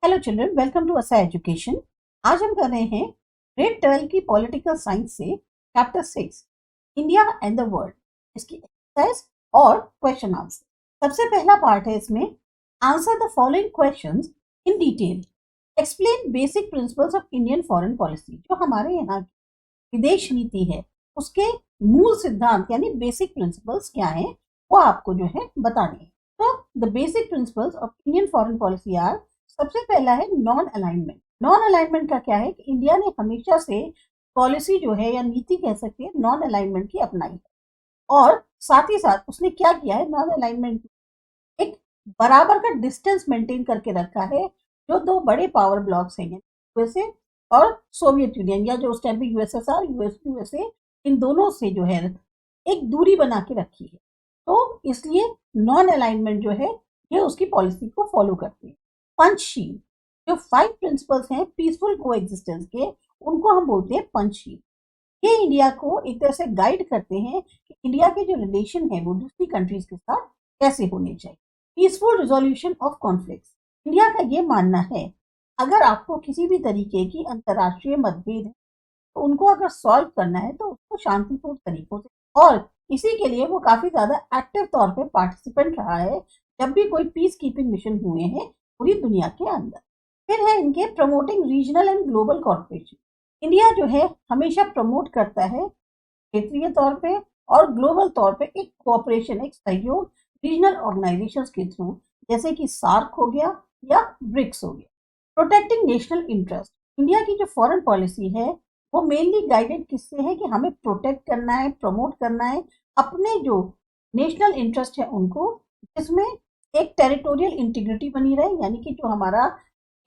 Hello children, welcome to असा education. आज हम कर रहे हैं ग्रेड 12 की पॉलिटिकल साइंस से chapter 6 India and the world, इसकी एक्सरसाइज और क्वेश्चन आंसर। सबसे पहला पार्ट है इसमें, answer the following questions in detail, explain basic principles of Indian foreign policy. जो हमारे यहाँ की विदेश नीति है उसके मूल सिद्धांत यानी बेसिक प्रिंसिपल्स क्या हैं वो आपको जो है बताने हैं। तो the basic principles of Indian foreign policy are, सबसे पहला है नॉन अलाइनमेंट। नॉन अलाइनमेंट का क्या है कि इंडिया ने हमेशा से पॉलिसी जो है या नीति कह सकते हैं नॉन अलाइनमेंट की अपनाई है, और साथ ही साथ उसने क्या किया है, नॉन अलाइनमेंट एक बराबर का डिस्टेंस मेंटेन करके रखा है। जो दो बड़े पावर ब्लॉक्स हैं यूएसए और सोवियत यूनियन, या जो उस टाइम पे यूएसएसआर यूएसए, इन दोनों से जो है एक दूरी बना के रखी है। तो इसलिए नॉन अलाइनमेंट जो है ये उसकी पॉलिसी को फॉलो करती है। पंचशील, जो 5 प्रिंसिपल्स हैं पीसफुल को एग्जिस्टेंस के, उनको हम बोलते हैं पंचशील। ये इंडिया को एक तरह से गाइड करते हैं कि इंडिया के जो रिलेशन है वो दूसरी कंट्रीज के साथ कैसे होने चाहिए। Peaceful resolution of conflicts, India का ये मानना है अगर आपको किसी भी तरीके की अंतर्राष्ट्रीय मतभेद है तो उनको अगर सॉल्व करना है तो उसको शांतिपूर्ण तरीकों से, और इसी के लिए वो काफी ज्यादा एक्टिव तौर पे पार्टिसिपेंट रहा है जब भी कोई पीस कीपिंग मिशन हुए हैं पूरी दुनिया के अंदर। फिर है इनके promoting regional and global corporation. India जो है हमेशा प्रमोट करता है क्षेत्रीय तौर पे और ग्लोबल तौर पे एक कोऑपरेशन, एक सहयोग रीजनल ऑर्गेनाइजेशंस के थ्रू, जैसे कि सार्क हो गया या ब्रिक्स हो गया। प्रोटेक्टिंग नेशनल इंटरेस्ट, इंडिया की जो फॉरेन पॉलिसी है वो मेनली गाइडेड किससे है कि हमें प्रोटेक्ट करना है, प्रमोट करना है अपने जो नेशनल इंटरेस्ट है उनको, जिसमें एक टेरिटोरियल इंटीग्रिटी बनी रहे, यानी कि जो हमारा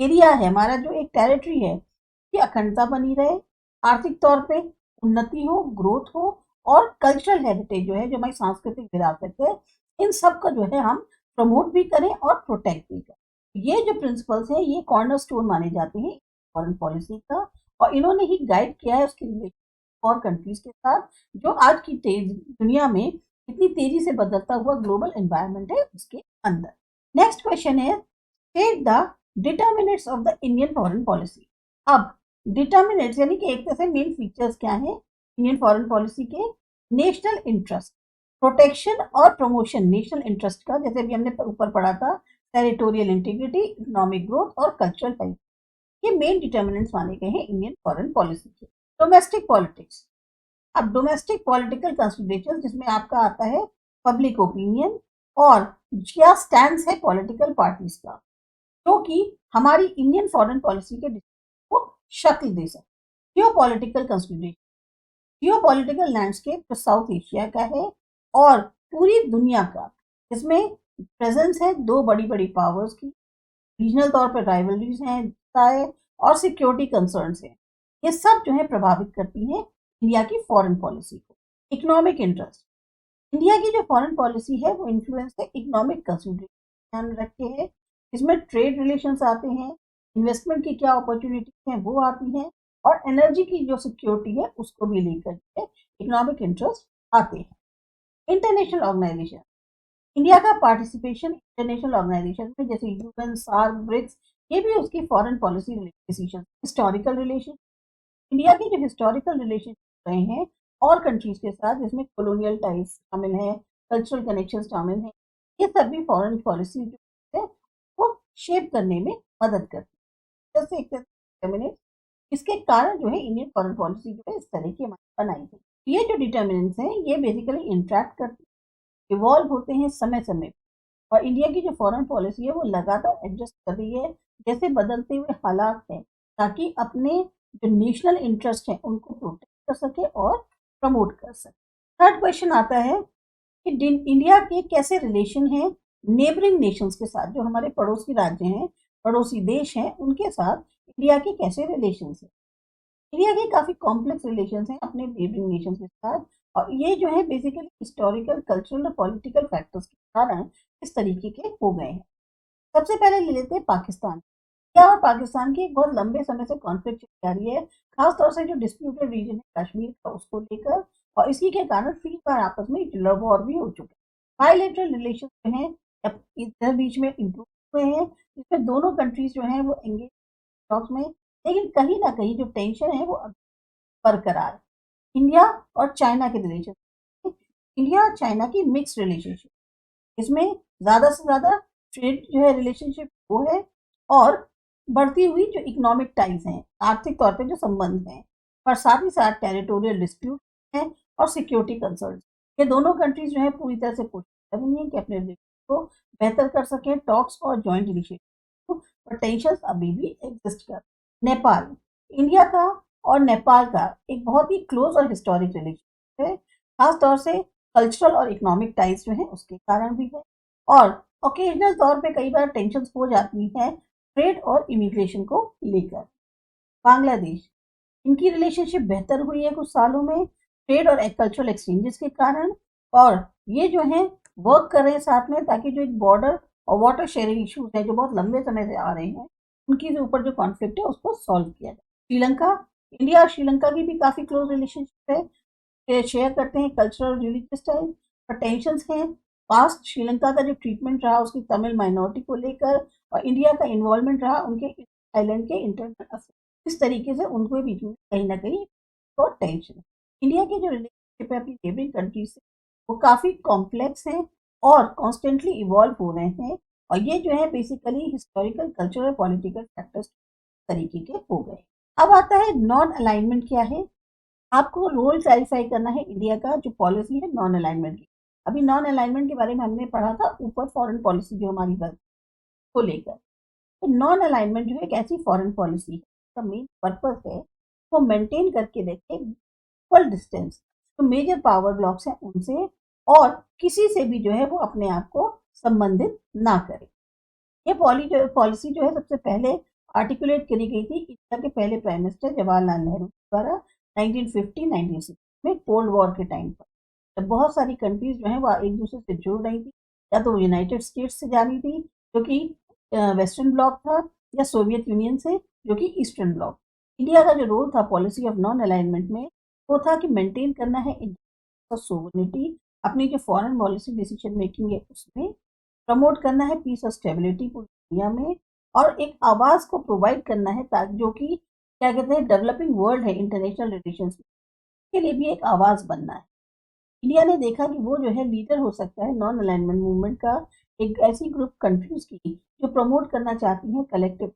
एरिया है, हमारा जो एक टेरिटरी है की अखंडता बनी रहे, आर्थिक तौर पे उन्नति हो, ग्रोथ हो, और कल्चरल हेरिटेज जो है, जो हमारी सांस्कृतिक विरासत है, इन सब का जो है हम प्रमोट भी करें और प्रोटेक्ट भी करें। ये जो प्रिंसिपल्स हैं ये कॉर्नरस्टोन माने जाते हैं फॉरेन पॉलिसी का, और इन्होंने ही गाइड किया है उसके रिलेशन और कंट्रीज के साथ, जो आज की तेज दुनिया में इतनी तेजी से बदलता हुआ ग्लोबल एनवायरनमेंट है उसके अंदर। नेक्स्ट क्वेश्चन है, state the determinants of the Indian foreign policy. अब डिटर्मिनेंट्स यानी कि एक तरह से मेन फीचर्स क्या है इंडियन फॉरेन पॉलिसी के, नेशनल इंटरेस्ट, प्रोटेक्शन और प्रमोशन नेशनल इंटरेस्ट का, जैसे भी हमने ऊपर पढ़ा था, टेरिटोरियल इंटीग्रिटी, इकोनॉमिक ग्रोथ और कल्चरल हेल्थ, ये मेन डिटर्मिनेंट्स माने गए हैं इंडियन फॉरेन पॉलिसी के। डोमेस्टिक पॉलिटिक्स, अब डोमेस्टिक पॉलिटिकल कंसिडरेशन जिसमें आपका आता है पब्लिक ओपिनियन और क्या स्टैंड है पॉलिटिकल पार्टीज का, जो कि हमारी इंडियन फॉरेन पॉलिसी के को शक्ल दे सके। जियो पॉलिटिकल कंसिडरेशन, जियो पॉलिटिकल लैंडस्केप साउथ एशिया का है और पूरी दुनिया का, इसमें प्रेजेंस है दो बड़ी बड़ी पावर्स की, रीजनल तौर पर राइवलरीज हैं और सिक्योरिटी कंसर्न्स हैं। ये सब जो है प्रभावित करती हैं इंडिया की फॉरेन पॉलिसी को। इकोनॉमिक इंटरेस्ट, इंडिया की जो फॉरेन पॉलिसी है वो इन्फ्लुएंस है इकोनॉमिक कंसिडरेशन ध्यान रखते हैं। इसमें ट्रेड रिलेशंस आते हैं, इन्वेस्टमेंट की क्या अपॉर्चुनिटीज हैं वो आती हैं, और एनर्जी की जो सिक्योरिटी है उसको भी लेकर के इकोनॉमिक इंटरेस्ट आते हैं। इंटरनेशनल ऑर्गेनाइजेशन, इंडिया का पार्टिसिपेशन इंटरनेशनल ऑर्गेनाइजेशन में जैसे यूएन, सार्क, ब्रिक्स, ये भी उसकी foreign policy decision. Historical relation, India के जो हिस्टोरिकल रिलेशन रहे हैं और कंट्रीज के साथ, जिसमें कॉलोनियल टाइज शामिल है, कल्चरल कनेक्शन शामिल है, ये सभी फॉरेन पॉलिसी जो है वो शेप करने में मदद करती है। जैसे एक इसके कारण जो है इंडियन फॉरेन पॉलिसी जो है इस तरह की बनाई गई। ये जो डिटर्मिनेंट्स हैं ये बेसिकली इंट्रैक्ट करते हैं, इवॉल्व होते हैं समय समय, और इंडिया की जो फॉरेन पॉलिसी है वो लगातार एडजस्ट कर रही है जैसे बदलते हुए हालात हैं, ताकि अपने जो नेशनल इंटरेस्ट है उनको प्रोटेक्ट कर सके और प्रमोट कर सके। थर्ड क्वेश्चन आता है कि इंडिया के कैसे रिलेशन है नेबरिंग नेशंस के साथ, जो हमारे पड़ोसी राज्य हैं, पड़ोसी देश हैं, उनके साथ इंडिया के कैसे रिलेशन है। इंडिया के काफी कॉम्प्लेक्स रिलेशन हैं अपने नेबरिंग नेशन के साथ, और ये जो है बेसिकली हिस्टोरिकल, कल्चरल और पॉलिटिकल फैक्टर्स के कारण इस तरीके के हो गए हैं। सबसे पहले ले लेते हैं पाकिस्तान। क्या और पाकिस्तान की एक बहुत लंबे समय से कॉन्फ्लिक्ट चल रही है, खासतौर से जो डिस्प्यूटेड रीजन है कश्मीर का उसको लेकर, और इसी के कारण 3 बार आपस में वॉर भी हो चुके हैं। बायलैटरल रिलेशन जो है इधर बीच में इम्प्रूव हुए हैं, इसमें दोनों कंट्रीज जो हैं वो एंगेज टॉक्स में, लेकिन कहीं ना कहीं जो टेंशन है वो बरकरार है। इंडिया और चाइना के रिलेशन, इंडिया और चाइना की मिक्स रिलेशनशिप, इसमें ज्यादा से ज्यादा ट्रेड जो है रिलेशनशिप वो है, और बढ़ती हुई जो इकोनॉमिक टाइज हैं, आर्थिक तौर पे जो संबंध हैं, और साथ ही साथ टेरिटोरियल डिस्प्यूट हैं और सिक्योरिटी कंसर्न। ये दोनों कंट्रीज जो है पूरी तरह से कोशिश कर रही हैं कि अपने रिलेशन को बेहतर कर सकें, टॉक्स और जॉइंट इनिशिएटिव, पर टेंशन अभी भी एग्जिस्ट कर। नेपाल, इंडिया का और नेपाल का एक बहुत ही क्लोज और हिस्टोरिक रिलेशन है, खास तौर से कल्चरल और इकोनॉमिक टाइज जो है उसके कारण भी है, और ओकेजनल तौर पे कई बार टेंशन हो जाती है ट्रेड और इमिग्रेशन को लेकर। बांग्लादेश, इनकी रिलेशनशिप बेहतर हुई है कुछ सालों में ट्रेड और कल्चरल एक्सचेंजेस के कारण, और ये जो है वर्क कर रहे हैं साथ में ताकि जो एक बॉर्डर और वाटर शेयरिंग इश्यूज है जो बहुत लंबे समय से आ रहे हैं, उनके ऊपर जो कॉन्फ्लिक्ट है उसको सॉल्व किया जाए। श्रीलंका, इंडिया और श्रीलंका की भी काफी क्लोज रिलेशनशिप है, शेयर करते हैं कल्चरल रिलीजियस टाइज, पर टेंशन हैं पास्ट श्रीलंका का जो ट्रीटमेंट रहा उसकी तमिल माइनॉरिटी को लेकर, और इंडिया का इन्वॉल्वमेंट रहा उनके आइलैंड के इंटरनल अफेयर, इस तरीके से उनके बीच में कहीं ना कहीं और टेंशन। इंडिया के जो रिलेशनशिप है अपनी नेबरिंग कंट्री से वो काफी कॉम्प्लेक्स है और कॉन्स्टेंटली इवॉल्व हो रहे हैं, और ये जो है basically historical, cultural, political factors तरीके के हो गए। अब आता है नॉन अलाइनमेंट क्या है। आपको रोल क्लैरिफाई करना है इंडिया का जो पॉलिसी है नॉन अलाइनमेंट की। अभी नॉन अलाइनमेंट के बारे में हमने पढ़ा था ऊपर, फॉरेन पॉलिसी जो हमारी को लेकर। तो नॉन अलाइनमेंट जो है एक ऐसी फॉरेन पॉलिसी है, इसका मेन पर्पस है वो मेंटेन करके रखे इक्वल डिस्टेंस जो मेजर पावर ब्लॉक्स हैं उनसे, और किसी से भी जो है वो अपने आप को संबंधित ना करे। ये पॉलिसी जो है सबसे पहले आर्टिकुलेट करी गई थी इंडिया के पहले प्राइम मिनिस्टर जवाहरलाल नेहरू द्वारा 1950-1960 में, कोल्ड वॉर के टाइम पर, जब बहुत सारी कंट्रीज जो है वो एक दूसरे से जुड़ रही थी, या तो यूनाइटेड स्टेट्स से जा रही थी जो कि वेस्टर्न ब्लॉक था, या सोवियत यूनियन से जो कि ईस्टर्न ब्लॉक। इंडिया का जो रोल था पॉलिसी ऑफ नॉन अलाइनमेंट में वो था कि मेंटेन करना है इंडिया सोवरेनिटी, अपनी जो फॉरेन पॉलिसी डिसीजन मेकिंग है उसमें प्रमोट करना है पीस और स्टेबिलिटी पूरी दुनिया में, और एक आवाज को प्रोवाइड करना है ताकि जो कि क्या कहते हैं डेवलपिंग वर्ल्ड है इंटरनेशनल रिलेशंस के लिए भी एक आवाज बनना है। इंडिया ने देखा कि वो जो है लीडर हो सकता है नॉन अलाइनमेंट मूवमेंट का, एक ऐसी ग्रुप कंट्रीज की जो प्रमोट करना चाहती हैं कलेक्टिव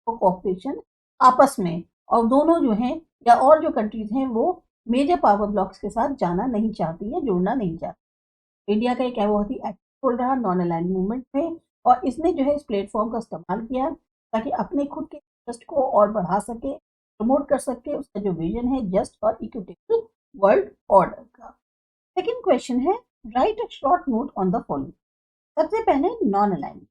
कोऑपरेशन आपस में, और दोनों जो हैं या और जो कंट्रीज हैं वो मेजर पावर ब्लॉक्स के साथ जाना नहीं चाहती है, जुड़ना नहीं चाहती। इंडिया का एक बहुत ही एक्टिव रोल रहा नॉन अलाइन मूवमेंट में, और इसने जो है इस प्लेटफॉर्म का इस्तेमाल किया ताकि अपने खुद के इंटरेस्ट को और बढ़ा सके, प्रमोट कर सके उसका जो विजन है जस्ट और इक्विटेबल वर्ल्ड ऑर्डर का। सेकेंड क्वेश्चन है, right a short note on the following. सबसे पहले नॉन अलाइनमेंट।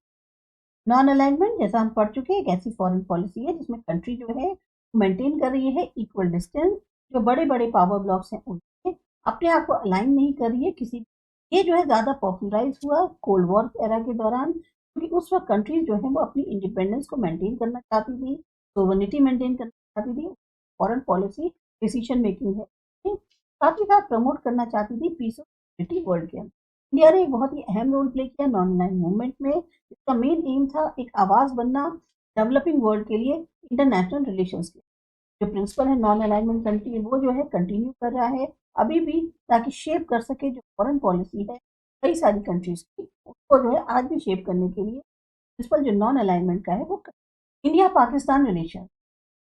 नॉन अलाइनमेंट जैसा हम पढ़ चुके हैं एक ऐसी फॉरेन पॉलिसी है जिसमें कंट्री जो है मेंटेन कर रही है इक्वल डिस्टेंस, जो बड़े बड़े पावर ब्लॉक्स हैं उनसे अपने आप को अलाइन नहीं कर रही है किसी। ये जो है ज्यादा पॉपुलराइज हुआ कोल्ड वॉर एरा के दौरान, क्योंकि उस वक्त कंट्रीज जो है वो अपनी इंडिपेंडेंस को मेंटेन करना चाहती थी, सोवर्निटी मेंटेन करना चाहती थी, फॉरेन पॉलिसी डिसीजन मेकिंग है साथ ही साथ प्रमोट करना चाहती थी पीस ऑफ सिक्योरिटी वर्ल्ड के अंदर। इंडिया ने एक बहुत ही अहम रोल प्ले किया नॉन अलाइन मूवमेंट में। इसका मेन एम था एक आवाज बनना डेवलपिंग वर्ल्ड के लिए इंटरनेशनल रिलेशंस के। जो प्रिंसिपल है नॉन अलाइनमेंट कंट्री वो जो है कंटिन्यू कर रहा है अभी भी, ताकि शेप कर सके जो फॉरेन पॉलिसी है कई सारी कंट्रीज की, उसको जो है आज भी शेप करने के लिए प्रिंसिपल जो नॉन अलाइनमेंट का है वो इंडिया पाकिस्तान रिलेशन।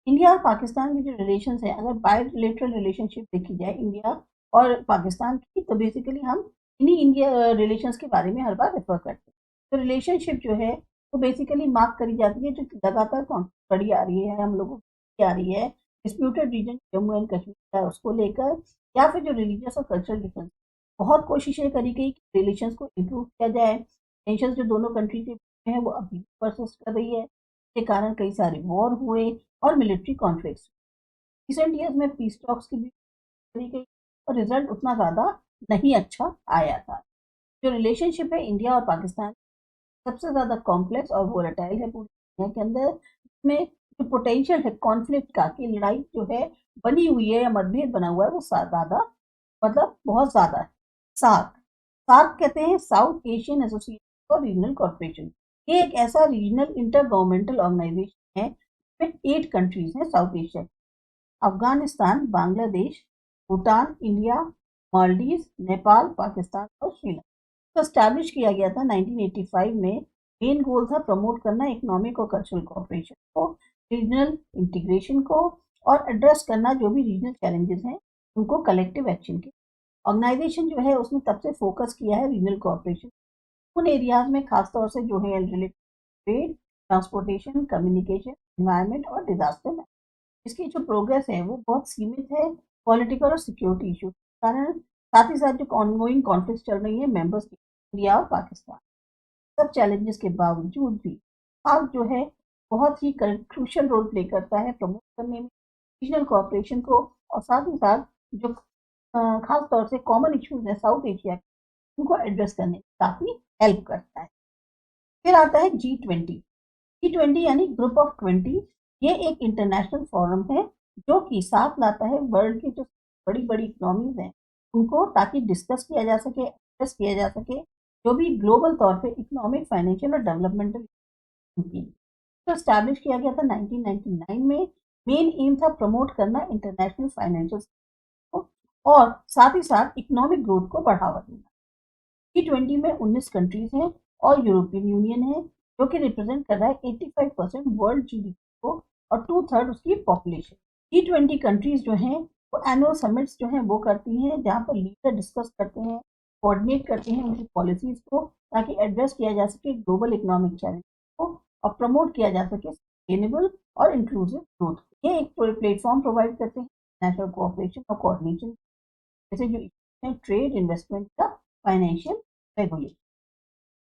इंडिया और पाकिस्तान के जो रिलेशन है, अगर बायोलेटरल रिलेशनशिप देखी जाए इंडिया और पाकिस्तान की, तो बेसिकली हम इन्हीं इंडिया रिलेशंस के बारे में हर बार रेफर करते हैं। तो रिलेशनशिप जो है वो बेसिकली मार्क करी जाती है जो लगातार बढ़ी आ रही है, हम लोगों की आ रही है disputed region Jammu and Kashmir है उसको लेकर, या फिर जो रिलीजियस और कल्चरल डिफरेंस। बहुत कोशिशें करी गई कि रिलेशंस को इम्प्रूव किया जाए, टेंशन जो दोनों कंट्री के बीच में है वो अभी परसिस्ट कर रही है, के कारण कई सारे वॉर हुए और मिलिट्री कॉन्फ्लिक्ट्स। रिसेंट ईयर्स में पीस टॉक्स की भी करी गई और रिजल्ट उतना ज़्यादा नहीं अच्छा आया था। जो रिलेशनशिप है इंडिया और पाकिस्तान सबसे ज़्यादा कॉम्प्लेक्स और वोलेटाइल है पूरी दुनिया के अंदर, इसमें जो पोटेंशियल है कॉन्फ्लिक्ट का कि लड़ाई जो है बनी हुई है या मतभेद बना हुआ है वो ज़्यादा, मतलब बहुत ज़्यादा है। सार्क, सार्क कहते हैं south Asian association for regional corporation. ये एक ऐसा रीजनल इंटर गवर्नमेंटल ऑर्गेनाइजेशन है में 8 कंट्रीज हैं south Asia, Afghanistan, Bangladesh, Bhutan, India, Maldives, Nepal, Pakistan और श्रीलंका। तो स्टैब्लिश किया गया था 1985 में। मेन गोल था प्रमोट करना इकोनॉमिक और कल्चरल कोऑपरेशन को, रीजनल इंटीग्रेशन को, और एड्रेस करना जो भी रीजनल चैलेंजेस हैं उनको कलेक्टिव एक्शन के। ऑर्गेनाइजेशन जो है उसने तब से फोकस किया है रीजनल कोऑपरेशन उन एरियाज में, खासतौर से जो है related trade, transportation, communication, environment और डिजास्टर में। इसकी जो प्रोग्रेस है वो बहुत सीमित है पॉलिटिकल और सिक्योरिटी इशू के कारण, साथ ही साथ जो ऑनगोइंग कॉन्फ्लिक्ट चल रही है मेंबर्स इंडिया और पाकिस्तान। सब चैलेंजेस के बावजूद भी साउथ जो है बहुत ही क्रूशियल रोल प्ले करता है प्रमोट करने में रीजनल कोऑपरेशन को, और साथ ही साथ जो खास तौर से कॉमन इश्यूज है साउथ एशिया के उनको एड्रेस करने में काफी हेल्प करता है। फिर आता है G20। G20 यानी ग्रुप ऑफ 20। ये एक इंटरनेशनल फोरम है जो कि साथ लाता है वर्ल्ड की जो बड़ी बड़ी इकोनॉमीज हैं उनको, ताकि डिस्कस किया जा सके, एड्रेस किया जा सके जो भी ग्लोबल तौर पे इकोनॉमिक, फाइनेंशियल और डेवलपमेंटल की। तो स्टैब्लिश किया गया था 1999 में। मेन एम था प्रमोट करना इंटरनेशनल फाइनेंशियल को, और साथ ही साथ इकोनॉमिक ग्रोथ को बढ़ावा देना। G20 में 19 कंट्रीज हैं और यूरोपियन यूनियन है जो कि रिप्रेजेंट कर रहा है 85% वर्ल्ड जीडीपी को और 2/3 उसकी पॉपुलेशन। G20 कंट्रीज जो हैं वो एनुअल समिट्स जो हैं वो करती हैं जहाँ पर लीडर डिस्कस करते हैं, कोऑर्डिनेट करते हैं उनकी पॉलिसीज को, ताकि एड्रेस किया जा सके ग्लोबल इकोनॉमिक चैलेंज को और प्रमोट किया जा सके सस्टेनेबल और इंक्लूसिव ग्रोथ। ये एक प्लेटफॉर्म प्रोवाइड करते हैं नेशनल कोऑपरेशन और कोऑर्डिनेशन, जैसे जो ट्रेड, इन्वेस्टमेंट का, फाइनेंशियल, रेगुलेशन।